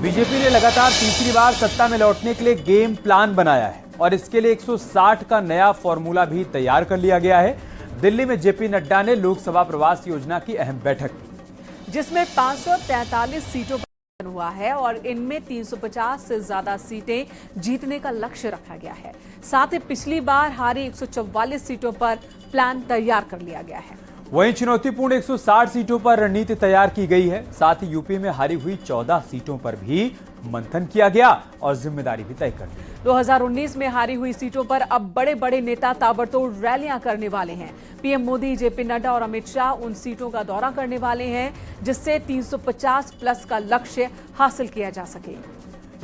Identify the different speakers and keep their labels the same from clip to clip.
Speaker 1: BJP ने लगातार तीसरी बार सत्ता में लौटने के लिए गेम प्लान बनाया है और इसके लिए 160 का नया फॉर्मूला भी तैयार कर लिया गया है। दिल्ली में जेपी नड्डा ने लोकसभा प्रवास योजना की अहम बैठक की,
Speaker 2: जिसमें 543 सीटों पर हुआ है और इनमें 350 से ज्यादा सीटें जीतने का लक्ष्य रखा गया है। साथ ही पिछली बार हारी 144 सीटों पर प्लान तैयार कर लिया गया है।
Speaker 1: वहीं चुनौतीपूर्ण 160 सीटों पर रणनीति तैयार की गई है। साथ ही यूपी में हारी हुई 14 सीटों पर भी मंथन किया गया और जिम्मेदारी भी तय कर दी।
Speaker 2: 2019 में हारी हुई सीटों पर अब बड़े बड़े नेता ताबड़तोड़ रैलियां करने वाले हैं। पीएम मोदी, जेपी नड्डा और अमित शाह उन सीटों का दौरा करने वाले हैं जिससे 350 प्लस का लक्ष्य हासिल किया जा सके।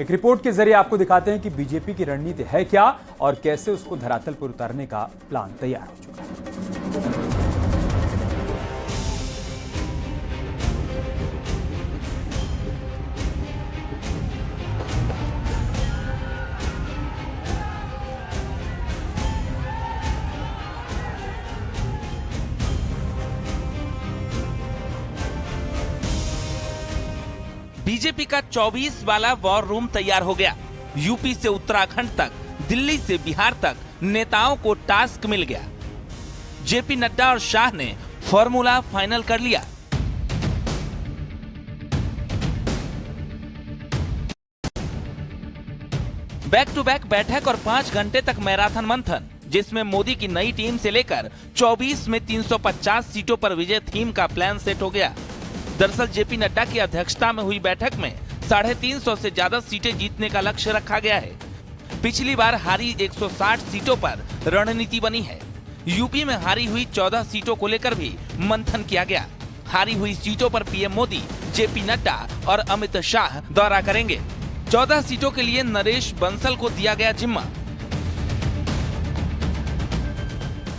Speaker 1: एक रिपोर्ट के जरिए आपको दिखाते हैं कि बीजेपी की रणनीति है क्या और कैसे उसको धरातल पर उतारने का प्लान तैयार हो चुका है।
Speaker 3: बीजेपी का 24 वाला वॉर रूम तैयार हो गया। यूपी से उत्तराखंड तक, दिल्ली से बिहार तक नेताओं को टास्क मिल गया। जेपी नड्डा और शाह ने फॉर्मूला फाइनल कर लिया। बैक टू बैक बैठक और 5 घंटे तक मैराथन मंथन, जिसमें मोदी की नई टीम से लेकर 24 में 350 सीटों पर विजय थीम का प्लान सेट हो गया। दरअसल जेपी नड्डा की अध्यक्षता में हुई बैठक में 350 से ज्यादा सीटें जीतने का लक्ष्य रखा गया है। पिछली बार हारी 160 सीटों पर रणनीति बनी है। यूपी में हारी हुई 14 सीटों को लेकर भी मंथन किया गया। हारी हुई सीटों पर पीएम मोदी, जेपी नड्डा और अमित शाह दौरा करेंगे। 14 सीटों के लिए नरेश बंसल को दिया गया जिम्मा।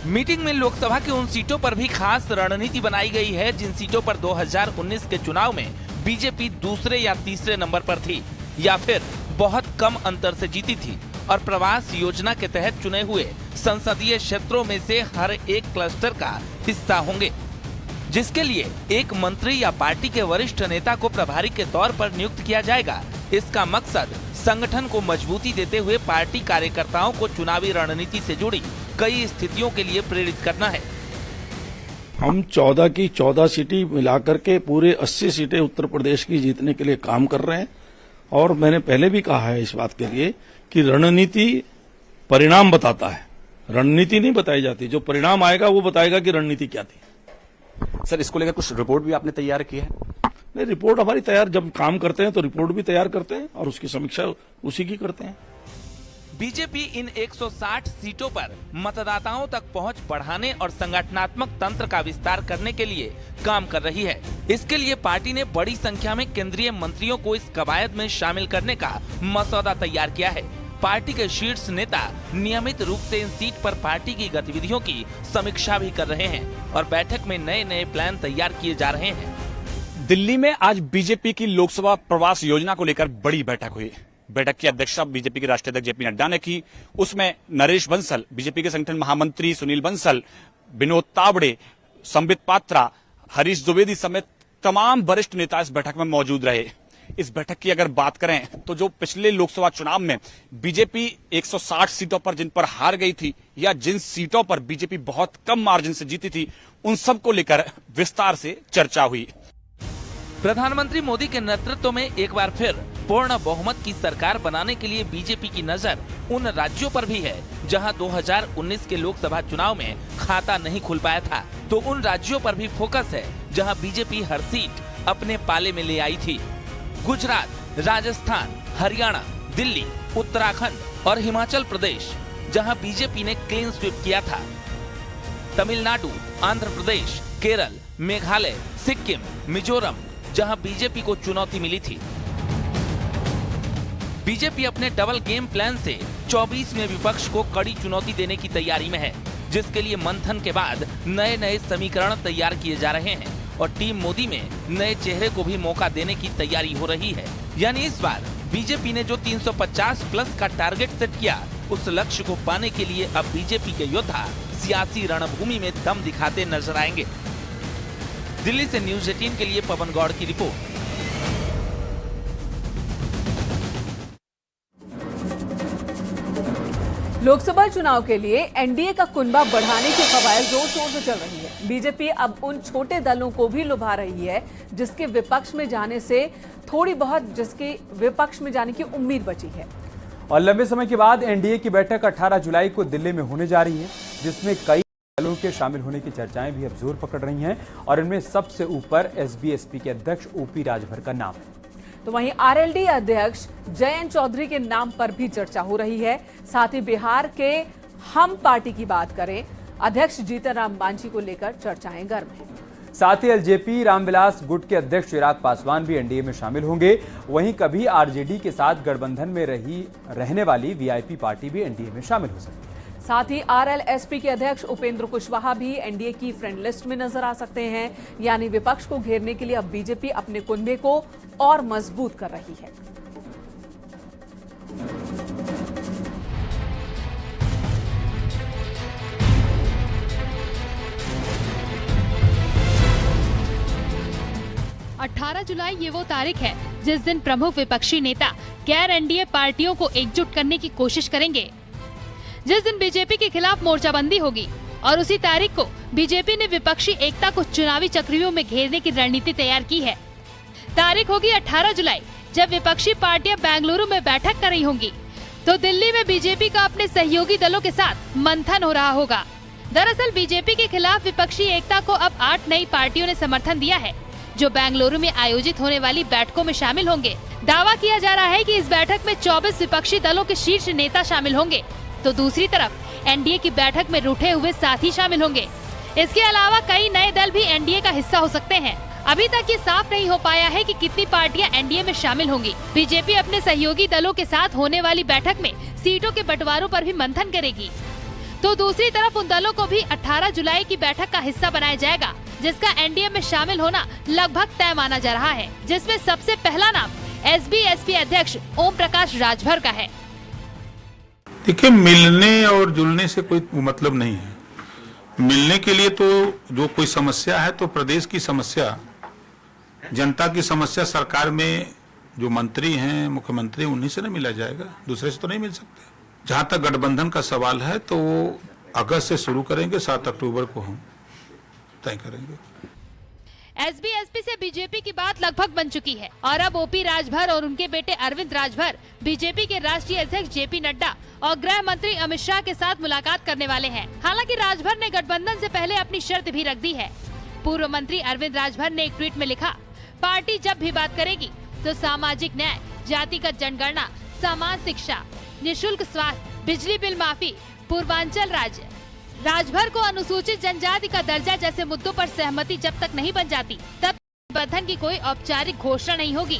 Speaker 3: मीटिंग में लोकसभा की उन सीटों पर भी खास रणनीति बनाई गई है जिन सीटों पर 2019 के चुनाव में बीजेपी दूसरे या तीसरे नंबर पर थी या फिर बहुत कम अंतर से जीती थी और प्रवास योजना के तहत चुने हुए संसदीय क्षेत्रों में से हर एक क्लस्टर का हिस्सा होंगे, जिसके लिए एक मंत्री या पार्टी के वरिष्ठ नेता को प्रभारी के तौर पर नियुक्त किया जाएगा। इसका मकसद संगठन को मजबूती देते हुए पार्टी कार्यकर्ताओं को चुनावी रणनीति से जुड़ी कई स्थितियों के लिए प्रेरित करना है।
Speaker 4: हम 14 की 14 सीटें मिलाकर के पूरे 80 सीटें उत्तर प्रदेश की जीतने के लिए काम कर रहे हैं और मैंने पहले भी कहा है इस बात के लिए कि रणनीति परिणाम बताता है, रणनीति नहीं बताई जाती। जो परिणाम आएगा वो बताएगा कि रणनीति क्या थी।
Speaker 5: सर, इसको लेकर कुछ रिपोर्ट भी आपने तैयार की है?
Speaker 4: नहीं, रिपोर्ट हमारी तैयार, जब काम करते हैं तो रिपोर्ट भी तैयार करते हैं और उसकी समीक्षा उसी की करते हैं।
Speaker 3: बीजेपी इन 160 सीटों पर मतदाताओं तक पहुंच बढ़ाने और संगठनात्मक तंत्र का विस्तार करने के लिए काम कर रही है। इसके लिए पार्टी ने बड़ी संख्या में केंद्रीय मंत्रियों को इस कवायद में शामिल करने का मसौदा तैयार किया है। पार्टी के शीर्ष नेता नियमित रूप से इन सीट पर पार्टी की गतिविधियों की समीक्षा भी कर रहे हैं और बैठक में नए नए प्लान तैयार किए जा रहे हैं।
Speaker 5: दिल्ली में आज बीजेपी की लोकसभा प्रवास योजना को लेकर बड़ी बैठक हुई। बैठक की अध्यक्षता बीजेपी के राष्ट्रीय अध्यक्ष जेपी नड्डा ने की। उसमें नरेश बंसल, बीजेपी के संगठन महामंत्री सुनील बंसल, विनोद तावड़े, संबित पात्रा, हरीश द्विवेदी समेत तमाम वरिष्ठ नेता इस बैठक में मौजूद रहे। इस बैठक की अगर बात करें तो जो पिछले लोकसभा चुनाव में बीजेपी 160 सीटों पर जिन पर हार गई थी या जिन सीटों पर बीजेपी बहुत कम मार्जिन से जीती थी, उन सब को लेकर विस्तार से चर्चा हुई।
Speaker 3: प्रधानमंत्री मोदी के नेतृत्व में एक बार फिर पूर्ण बहुमत की सरकार बनाने के लिए बीजेपी की नजर उन राज्यों पर भी है जहां 2019 के लोकसभा चुनाव में खाता नहीं खुल पाया था। तो उन राज्यों पर भी फोकस है जहां बीजेपी हर सीट अपने पाले में ले आई थी। गुजरात, राजस्थान, हरियाणा, दिल्ली, उत्तराखंड और हिमाचल प्रदेश जहां बीजेपी ने क्लीन स्वीप किया था। तमिलनाडु, आंध्र प्रदेश, केरल, मेघालय, सिक्किम, मिजोरम जहां बीजेपी को चुनौती मिली थी। बीजेपी अपने डबल गेम प्लान से 24 में विपक्ष को कड़ी चुनौती देने की तैयारी में है, जिसके लिए मंथन के बाद नए नए समीकरण तैयार किए जा रहे हैं और टीम मोदी में नए चेहरे को भी मौका देने की तैयारी हो रही है। यानी इस बार बीजेपी ने जो 350 प्लस का टारगेट सेट किया, उस लक्ष्य को पाने के लिए अब बीजेपी के योद्धा सियासी रणभूमि में दम दिखाते नजर आएंगे। दिल्ली से न्यूज़ 18 के लिए पवन गौड़ की रिपोर्ट।
Speaker 2: लोकसभा चुनाव के लिए एनडीए का कुनबा बढ़ाने की खबर जोर शोर से चल रही है। बीजेपी अब उन छोटे दलों को भी लुभा रही है जिसके विपक्ष में जाने की उम्मीद बची है।
Speaker 1: और लंबे समय के बाद एनडीए की बैठक 18 जुलाई को दिल्ली में होने जा रही है, जिसमें कई दलों के शामिल होने की चर्चाएं भी अब जोर पकड़ रही हैं और इनमें सबसे ऊपर एसबीएसपी के अध्यक्ष ओपी राजभर का नाम है।
Speaker 2: तो वहीं आरएलडी अध्यक्ष जयंत चौधरी के नाम पर भी चर्चा हो रही है। साथ ही बिहार के हम पार्टी की बात करें, अध्यक्ष जीतन राम मांझी को लेकर चर्चाएं गर्म हैं।
Speaker 1: साथ ही एलजेपी रामविलास गुट के अध्यक्ष चिराग पासवान भी एनडीए में शामिल होंगे। वहीं कभी आरजेडी के साथ गठबंधन में रहने वाली वीआईपी पार्टी भी एनडीए में शामिल हो सकती है।
Speaker 2: साथ ही आरएलएसपी के अध्यक्ष उपेंद्र कुशवाहा भी एनडीए की फ्रेंड लिस्ट में नजर आ सकते हैं। यानी विपक्ष को घेरने के लिए अब बीजेपी अपने कुनबे को और मजबूत कर रही है।
Speaker 6: जुलाई ये वो तारीख है जिस दिन प्रमुख विपक्षी नेता गैर एनडीए पार्टियों को एकजुट करने की कोशिश करेंगे, जिस दिन बीजेपी के खिलाफ मोर्चाबंदी होगी और उसी तारीख को बीजेपी ने विपक्षी एकता को चुनावी चक्रव्यूह में घेरने की रणनीति तैयार की है। तारीख होगी 18 जुलाई, जब विपक्षी पार्टियां बेंगलुरु में बैठक कर रही होंगी, तो दिल्ली में बीजेपी का अपने सहयोगी दलों के साथ मंथन हो रहा होगा। दरअसल बीजेपी के खिलाफ विपक्षी एकता को अब 8 नई पार्टियों ने समर्थन दिया है, जो बेंगलुरु में आयोजित होने वाली बैठकों में शामिल होंगे। दावा किया जा रहा है कि इस बैठक में 24 विपक्षी दलों के शीर्ष नेता शामिल होंगे, तो दूसरी तरफ एनडीए की बैठक में रूठे हुए साथी शामिल होंगे। इसके अलावा कई नए दल भी एनडीए का हिस्सा हो सकते हैं। अभी तक ये साफ नहीं हो पाया है कि कितनी पार्टियां एनडीए में शामिल होंगी। बीजेपी अपने सहयोगी दलों के साथ होने वाली बैठक में सीटों के बंटवारों पर भी मंथन करेगी, तो दूसरी तरफ उन दलों को भी 18 जुलाई की बैठक का हिस्सा बनाया जाएगा, जिसका एनडीए में शामिल होना लगभग तय माना जा रहा है, जिसमें सबसे पहला नाम एसबीएसपी अध्यक्ष ओम प्रकाश राजभर का है।
Speaker 7: देखिए, मिलने और जुलने से कोई मतलब नहीं है। मिलने के लिए तो जो कोई समस्या है तो प्रदेश की समस्या, जनता की समस्या सरकार में जो मंत्री हैं, मुख्यमंत्री, उन्हीं से नहीं मिला जाएगा, दूसरे से तो नहीं मिल सकते। जहां तक गठबंधन का सवाल है तो वो अगस्त से शुरू करेंगे, 7 अक्टूबर को हम तय करेंगे।
Speaker 6: एसबीएसपी से बीजेपी की बात लगभग बन चुकी है और अब ओपी राजभर और उनके बेटे अरविंद राजभर बीजेपी के राष्ट्रीय अध्यक्ष जेपी नड्डा और गृह मंत्री अमित शाह के साथ मुलाकात करने वाले हैं। हालांकि राजभर ने गठबंधन से पहले अपनी शर्त भी रख दी है। पूर्व मंत्री अरविंद राजभर ने एक ट्वीट में लिखा, पार्टी जब भी बात करेगी तो सामाजिक न्याय, जातिगत जनगणना, समान शिक्षा, निःशुल्क स्वास्थ्य, बिजली बिल माफी, पूर्वांचल राज्य, राजभर को अनुसूचित जनजाति का दर्जा जैसे मुद्दों पर सहमति जब तक नहीं बन जाती, तब गठबंधन की कोई औपचारिक घोषणा नहीं होगी।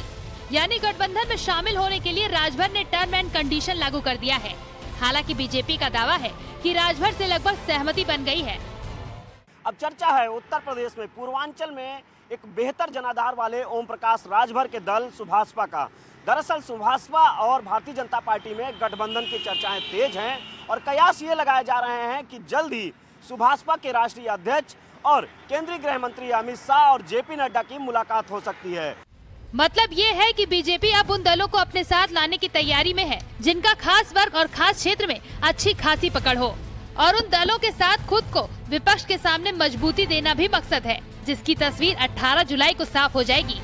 Speaker 6: यानी गठबंधन में शामिल होने के लिए राजभर ने टर्म एंड कंडीशन लागू कर दिया है। हालांकि बीजेपी का दावा है कि राजभर से लगभग सहमति बन गई है।
Speaker 8: अब चर्चा है उत्तर प्रदेश में पूर्वांचल में एक बेहतर जनाधार वाले ओम प्रकाश राजभर के दल सुभाषपा का। दरअसल सुभाषपा और भारतीय जनता पार्टी में गठबंधन की चर्चाएं तेज हैं और कयास ये लगाए जा रहे हैं कि जल्द ही सुभाषपा के राष्ट्रीय अध्यक्ष और केंद्रीय गृह मंत्री अमित शाह और जेपी नड्डा की मुलाकात हो सकती है।
Speaker 6: मतलब ये है कि बीजेपी अब उन दलों को अपने साथ लाने की तैयारी में है जिनका खास वर्ग और खास क्षेत्र में अच्छी खासी पकड़ हो, और उन दलों के साथ खुद को विपक्ष के सामने मजबूती देना भी मकसद है, जिसकी तस्वीर 18 जुलाई को साफ हो जाएगी।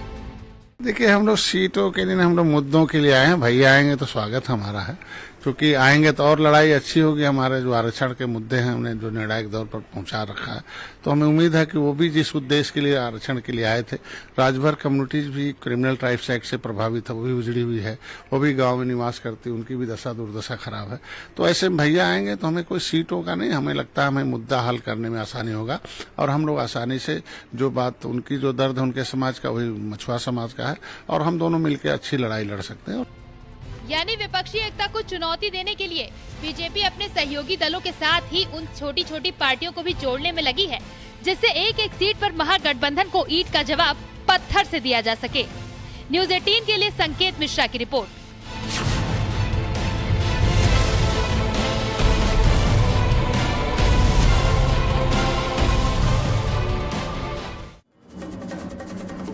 Speaker 9: देखिए, हम लोग सीटों के लिए, हम लोग मुद्दों के लिए आए हैं। भैया आएंगे तो स्वागत हमारा है, क्योंकि आएंगे तो और लड़ाई अच्छी होगी। हमारे जो आरक्षण के मुद्दे हैं उन्हें जो निर्णायक दौर पर पहुंचा रखा है, तो हमें उम्मीद है कि वो भी जिस उद्देश्य के लिए आरक्षण के लिए आए थे, राजभर कम्युनिटीज भी क्रिमिनल ट्राइब्स एक्ट से प्रभावित है, वो भी उजड़ी हुई है, वो भी गाँव में निवास करती, उनकी भी दशा दुर्दशा खराब है। तो ऐसे भैया आएंगे तो हमें कोई सीटों का नहीं, हमें लगता है हमें मुद्दा हल करने में आसानी होगा और हम लोग आसानी से जो बात उनकी जो दर्द है उनके समाज का, वही मछुआ समाज का है, और हम दोनों मिलकर अच्छी लड़ाई लड़ सकते हैं।
Speaker 6: यानी विपक्षी एकता को चुनौती देने के लिए बीजेपी अपने सहयोगी दलों के साथ ही उन छोटी छोटी पार्टियों को भी जोड़ने में लगी है, जिससे एक एक सीट पर महागठबंधन को ईंट का जवाब पत्थर से दिया जा सके। न्यूज़ 18 के लिए संकेत मिश्रा की रिपोर्ट।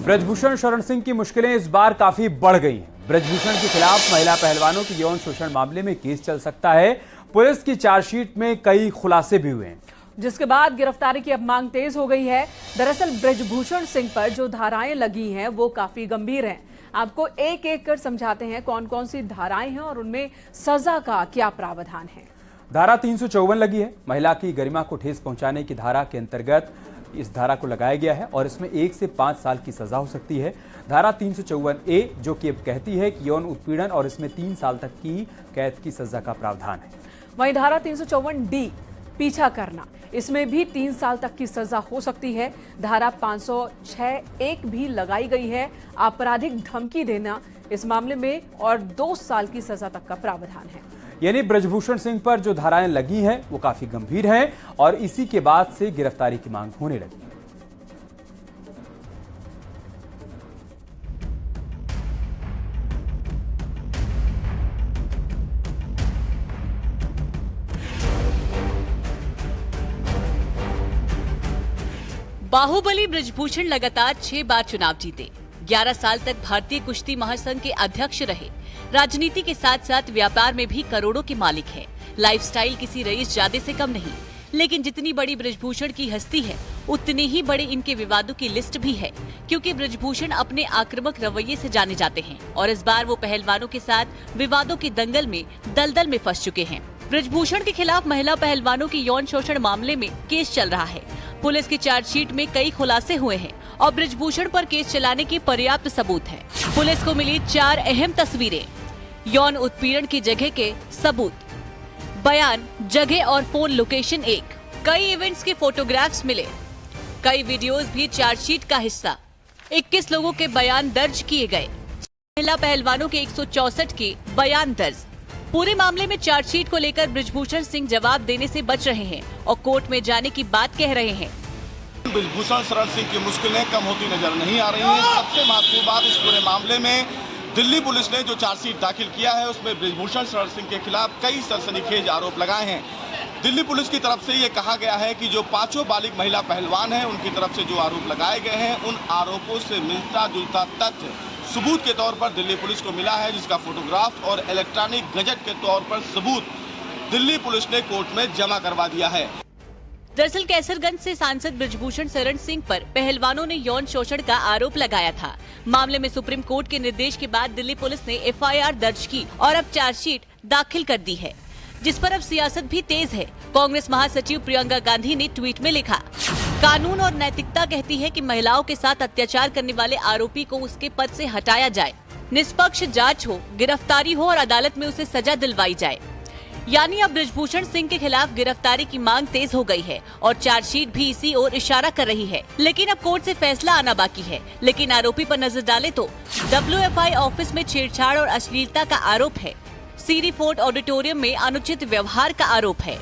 Speaker 1: ब्रजभूषण शरण सिंह की मुश्किलें इस बार काफी बढ़ गई हैं। ब्रजभूषण के खिलाफ महिला पहलवानों के यौन शोषण मामले में केस चल सकता है। पुलिस की चार्जशीट में कई खुलासे भी हुए हैं,
Speaker 2: जिसके बाद गिरफ्तारी की अब मांग तेज हो गई है। दरअसल ब्रजभूषण सिंह पर जो धाराएं लगी हैं वो काफी गंभीर हैं। आपको एक एक कर समझाते हैं कौन कौन सी धाराएं हैं और उनमें सजा का क्या प्रावधान है।
Speaker 1: धारा 354 लगी है। महिला की गरिमा को ठेस पहुंचाने की धारा के अंतर्गत इस धारा को लगाया गया है और इसमें 1 से 5 साल की सजा हो सकती है। धारा 354A जो कि अब कहती है कि यौन उत्पीड़न और इसमें 3 साल तक की कैद की सजा का प्रावधान है।
Speaker 2: वहीं धारा 354D पीछा करना, इसमें भी 3 साल तक की सजा हो सकती है। धारा 506(1) भी लगाई गई है। आपराधिक धमकी देना इस मामले में और 2 साल की सजा तक का प्रावधान है।
Speaker 1: यानी ब्रजभूषण सिंह पर जो धाराएं लगी हैं वो काफी गंभीर हैं और इसी के बाद से गिरफ्तारी की मांग होने लगी।
Speaker 10: बाहुबली ब्रजभूषण लगातार 6 बार चुनाव जीते, 11 साल तक भारतीय कुश्ती महासंघ के अध्यक्ष रहे। राजनीति के साथ साथ व्यापार में भी करोड़ों के मालिक हैं। लाइफस्टाइल किसी रईसजादे से कम नहीं, लेकिन जितनी बड़ी ब्रजभूषण की हस्ती है उतने ही बड़े इनके विवादों की लिस्ट भी है, क्योंकि ब्रजभूषण अपने आक्रामक रवैये से जाने जाते हैं और इस बार वो पहलवानों के साथ विवादों के दंगल में दलदल में फंस चुके हैं। ब्रजभूषण के खिलाफ महिला पहलवानों के यौन शोषण मामले में केस चल रहा है। पुलिस की चार्जशीट में कई खुलासे हुए हैं और ब्रजभूषण पर केस चलाने के पर्याप्त सबूत हैं। पुलिस को मिली 4 अहम तस्वीरें, यौन उत्पीड़न की जगह के सबूत, बयान, जगह और फोन लोकेशन 1, कई इवेंट्स के फोटोग्राफ्स मिले, कई वीडियोस भी चार्जशीट का हिस्सा, 21 लोगों के बयान दर्ज किए गए, महिला पहलवानों के 164 के बयान दर्ज। पूरे मामले में चार्जशीट को लेकर ब्रजभूषण सिंह जवाब देने से बच रहे हैं और कोर्ट में जाने की बात कह रहे हैं।
Speaker 11: ब्रजभूषण शरण सिंह की मुश्किलें कम होती नजर नहीं आ रही हैं। सबसे महत्वपूर्ण बात इस पूरे मामले में दिल्ली पुलिस ने जो चार्जशीट दाखिल किया है उसमें ब्रजभूषण शरण सिंह के खिलाफ कई सनसनीखेज आरोप लगाए हैं। दिल्ली पुलिस की तरफ से ये कहा गया है कि जो 5 बालिग महिला पहलवान हैं उनकी तरफ से जो आरोप लगाए गए हैं उन आरोपों से मिलता जुलता तथ्य सबूत के तौर पर दिल्ली पुलिस को मिला है, जिसका फोटोग्राफ और इलेक्ट्रॉनिक गजट के तौर पर सबूत दिल्ली पुलिस ने कोर्ट में जमा करवा दिया है।
Speaker 10: दरअसल कैसरगंज से सांसद ब्रजभूषण शरण सिंह पर पहलवानों ने यौन शोषण का आरोप लगाया था। मामले में सुप्रीम कोर्ट के निर्देश के बाद दिल्ली पुलिस ने FIR दर्ज की और अब चार्जशीट दाखिल कर दी है, जिस पर अब सियासत भी तेज है। कांग्रेस महासचिव प्रियंका गांधी ने ट्वीट में लिखा, कानून और नैतिकता कहती है कि महिलाओं के साथ अत्याचार करने वाले आरोपी को उसके पद से हटाया जाए, निष्पक्ष जांच हो, गिरफ्तारी हो और अदालत में उसे सजा दिलवाई जाए। यानी अब ब्रजभूषण सिंह के खिलाफ गिरफ्तारी की मांग तेज हो गई है और चार्जशीट भी इसी ओर इशारा कर रही है। लेकिन अब कोर्ट से फैसला आना बाकी है। लेकिन आरोपी पर नजर डाले तो WFI ऑफिस में छेड़छाड़ और अश्लीलता का आरोप है, सीरी फोर्ट ऑडिटोरियम में अनुचित व्यवहार का आरोप है,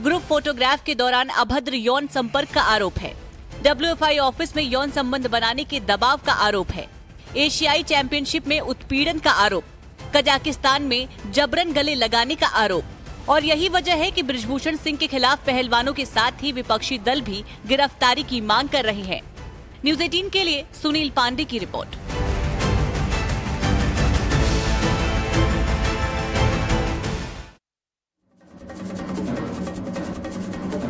Speaker 10: ग्रुप फोटोग्राफ के दौरान अभद्र यौन संपर्क का आरोप है, WFI ऑफिस में यौन संबंध बनाने के दबाव का आरोप है, एशियाई चैंपियनशिप में उत्पीड़न का आरोप, कजाकिस्तान में जबरन गले लगाने का आरोप। और यही वजह है कि ब्रजभूषण सिंह के खिलाफ पहलवानों के साथ ही विपक्षी दल भी गिरफ्तारी की मांग कर रहे हैं। न्यूज़ 18 के लिए सुनील पांडे की रिपोर्ट।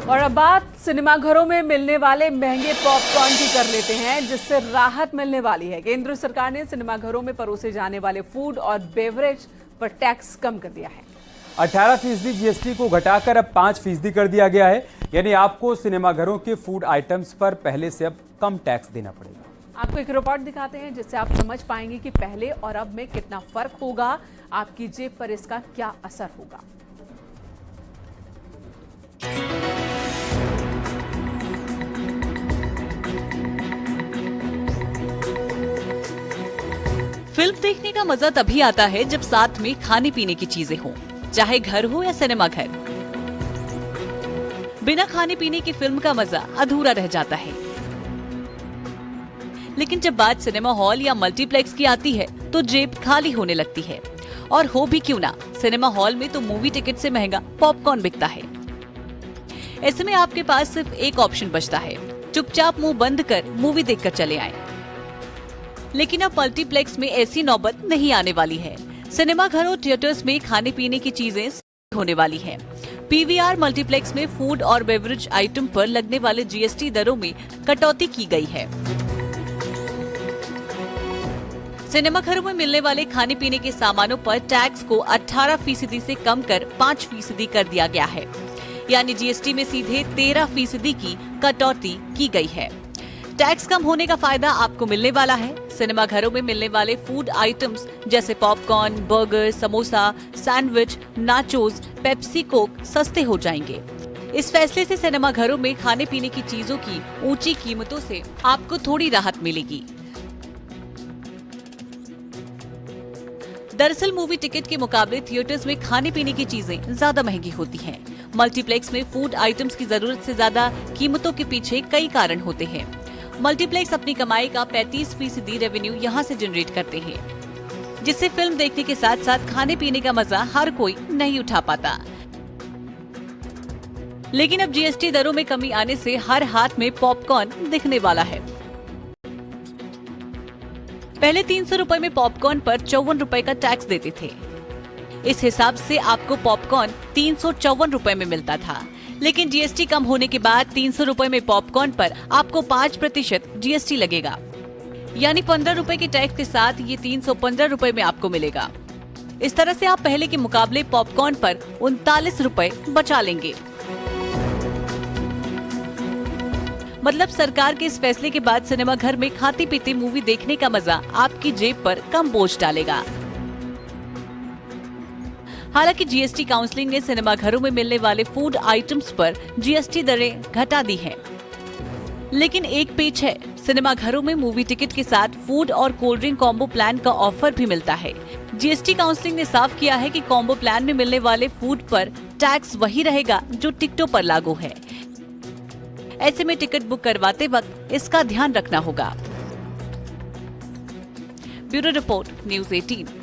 Speaker 2: और अब बात सिनेमाघरों में मिलने वाले महंगे पॉपकॉर्न की कर लेते हैं, जिससे राहत मिलने वाली है। केंद्र सरकार ने सिनेमाघरों में परोसे जाने वाले फूड और बेवरेज पर टैक्स कम कर दिया है।
Speaker 1: 18% GST को घटाकर अब 5% कर दिया गया है। यानी आपको सिनेमाघरों के फूड आइटम्स पर पहले से अब कम टैक्स देना पड़ेगा।
Speaker 2: आपको एक रिपोर्ट दिखाते हैं जिससे आप समझ पाएंगे कि पहले और अब में कितना फर्क होगा, आपकी जेब पर इसका क्या असर होगा।
Speaker 10: फिल्म देखने का मजा तभी आता है जब साथ में खाने पीने की चीजें हों, चाहे घर हो या सिनेमा घर। बिना खाने पीने की फिल्म का मजा अधूरा रह जाता है। लेकिन जब बात सिनेमा हॉल या मल्टीप्लेक्स की आती है तो जेब खाली होने लगती है। और हो भी क्यों ना, सिनेमा हॉल में तो मूवी टिकट से महंगा पॉपकॉर्न बिकता है। ऐसे में आपके पास सिर्फ एक ऑप्शन बचता है, चुपचाप मुंह बंद कर मूवी देखकर चले आए। लेकिन अब मल्टीप्लेक्स में ऐसी नौबत नहीं आने वाली है। सिनेमा घरों थिएटर्स में खाने पीने की चीजें होने वाली है। पीवीआर मल्टीप्लेक्स में फूड और बेवरेज आइटम पर लगने वाले जीएसटी दरों में कटौती की गई है। सिनेमाघरों में मिलने वाले खाने पीने के सामानों पर टैक्स को 18% से कम कर 5% कर दिया गया है, यानी जीएसटी में सीधे 13% की कटौती की गई है। टैक्स कम होने का फायदा आपको मिलने वाला है। सिनेमाघरों में मिलने वाले फूड आइटम्स जैसे popcorn, burger, samosa, sandwich, nachos, Pepsi, Coke सस्ते हो जाएंगे। इस फैसले से सिनेमाघरों में खाने पीने की चीजों की ऊंची कीमतों से आपको थोड़ी राहत मिलेगी। दरअसल मूवी टिकट के मुकाबले थिएटर्स में खाने पीने की चीजें ज्यादा महंगी होती हैं। मल्टीप्लेक्स में फूड आइटम्स की जरूरत से ज्यादा कीमतों के पीछे कई कारण होते हैं। मल्टीप्लेक्स अपनी कमाई का 35% रेवेन्यू यहाँ से जनरेट करते हैं, जिससे फिल्म देखने के साथ साथ खाने पीने का मजा हर कोई नहीं उठा पाता। लेकिन अब जीएसटी दरों में कमी आने से हर हाथ में पॉपकॉर्न दिखने वाला है। पहले 300 रुपए में पॉपकॉर्न पर 54 रुपए का टैक्स देते थे। इस हिसाब से आपको पॉपकॉर्न 354 रुपए में मिलता था, लेकिन जीएसटी कम होने के बाद 300 रुपए में पॉपकॉर्न पर आपको 5% जीएसटी लगेगा, यानी 15 रुपए के टैक्स के साथ ये 315 रुपए में आपको मिलेगा। इस तरह से आप पहले के मुकाबले पॉपकॉर्न पर 39 रुपए बचा लेंगे। मतलब सरकार के इस फैसले के बाद सिनेमाघर में खाते पीते मूवी देखने का मजा आपकी जेब पर कम बोझ डालेगा। हालांकि जीएसटी काउंसलिंग ने सिनेमाघरों में मिलने वाले फूड आइटम्स पर जीएसटी दरें घटा दी हैं। लेकिन एक पेच है, सिनेमाघरों में मूवी टिकट के साथ फूड और कोल्ड ड्रिंक कॉम्बो प्लान का ऑफर भी मिलता है। जीएसटी काउंसलिंग ने साफ किया है कि कॉम्बो प्लान में मिलने वाले फूड पर टैक्स वही रहेगा जो टिकटों पर लागू है। ऐसे में टिकट बुक करवाते वक्त इसका ध्यान रखना होगा। Bureau report, news 18।